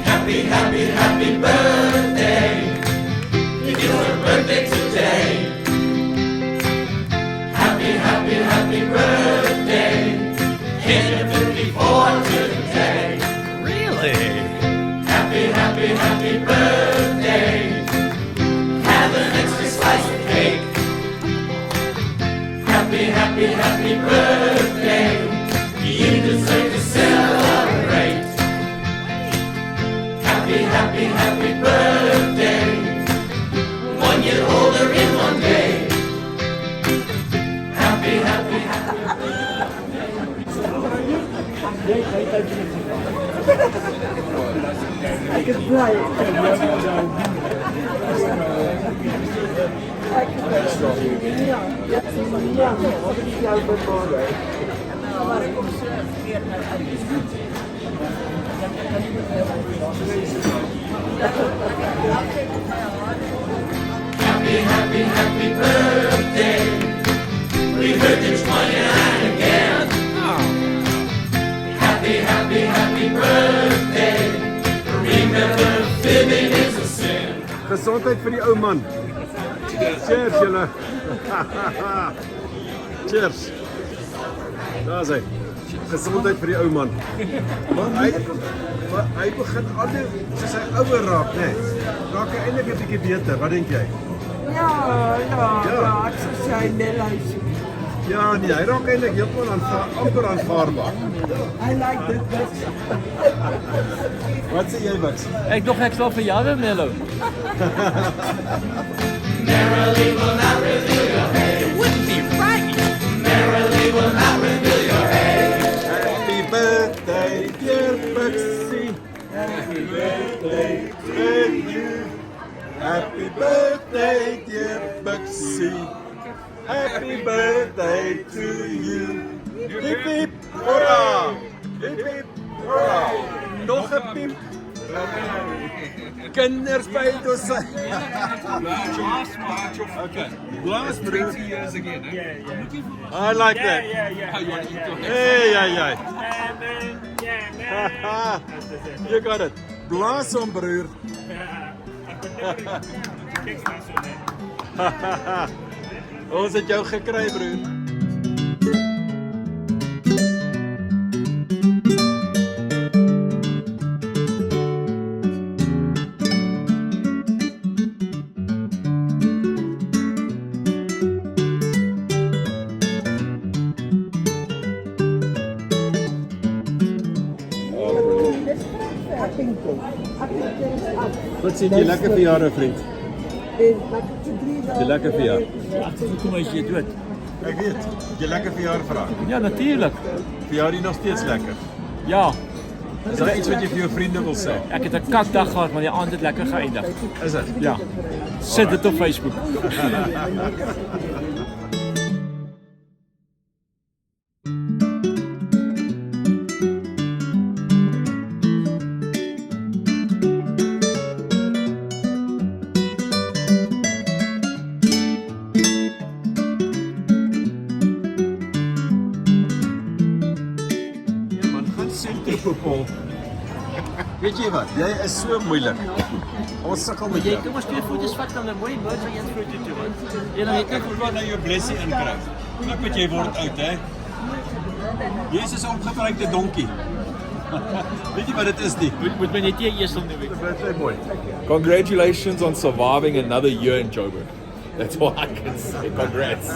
Happy, happy, happy birthday. It's your birthday today. Happy, happy, happy birthday. Hit 54 today. Really? Happy, happy, happy birthday. Have an extra slice of cake. Happy, happy, happy birthday. You deserve to celebrate. Happy, happy, happy birthday. 1 year older in 1 day. Happy, happy, happy Ek is bly. Happy, happy, happy birthday. We heard you 29 again. Happy, happy, happy birthday. Remember, fibbing is a sin. Gesondheid vir die ou man. Cheers julle. Cheers. Daar's hy. Gesondheid vir die ou man. Maar hy begin al die soos hy ouer raak, né? Raak hy eintlik 'n bietjie beter. Wat dink jy? Ja, ek sou sê hy net Ja, nee, hy raak eintlik heeltemal amper aanvaarbaar. I like this. Wat sê jy, Bux? Ek dog ek sal vir jou Mello. Merrily will not reveal your age. Wouldn't be right. Merrily will not reveal your age. Happy birthday, dear Buxie. Happy birthday to you. Happy birthday, dear Buxie. Happy birthday to you. Hip hip hoera. Hip hip hoera. Nog 'n piep. Kinders by ons. Okay. Last 20 years again. I like that. Hey, You got it. Blaas hom, broer. Ons het jou gekry, broer. Wat sê jy lekker verjaardag, vriend? Jy lekker verjaardag. Kom as jy dood. Ek weet, jy lekker verjaardag vra. Ja, natuurlik. Verjaar jy nog steeds lekker? Ja, Is daar iets wat jy vir jou vriende wil sê? ek het 'n kakdag gehad, maar die aand het lekker geëindig. Is dit? Ja. Sit dit op Facebook. Paul. Weet jy wat? Jy is so moeilik. Ons sukkel met jou. Kom ons twee foto's vat dan 'n mooi bird van een foto toe, man. Jy het net Wat nou jou blessie inkry. Knip wat jy word oud, hè? Jy's 'n opgebruikte donkie. Weet jy wat dit is nie? moet my net eers om die week. Dit is mooi. Congratulations on surviving another year in Joburg. That's all I can say. Congrats.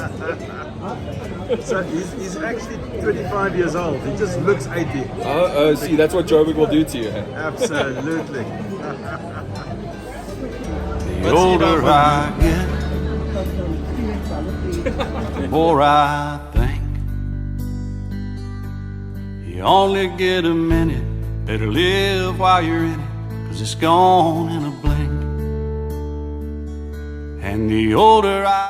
So he's actually 25 years old. He just looks 80. Oh, see, that's what Joburg will do to you. Hey? Absolutely. The older I get, the more I think you only get a minute. Better live while you're in it, 'cause it's gone in a blink. And the older I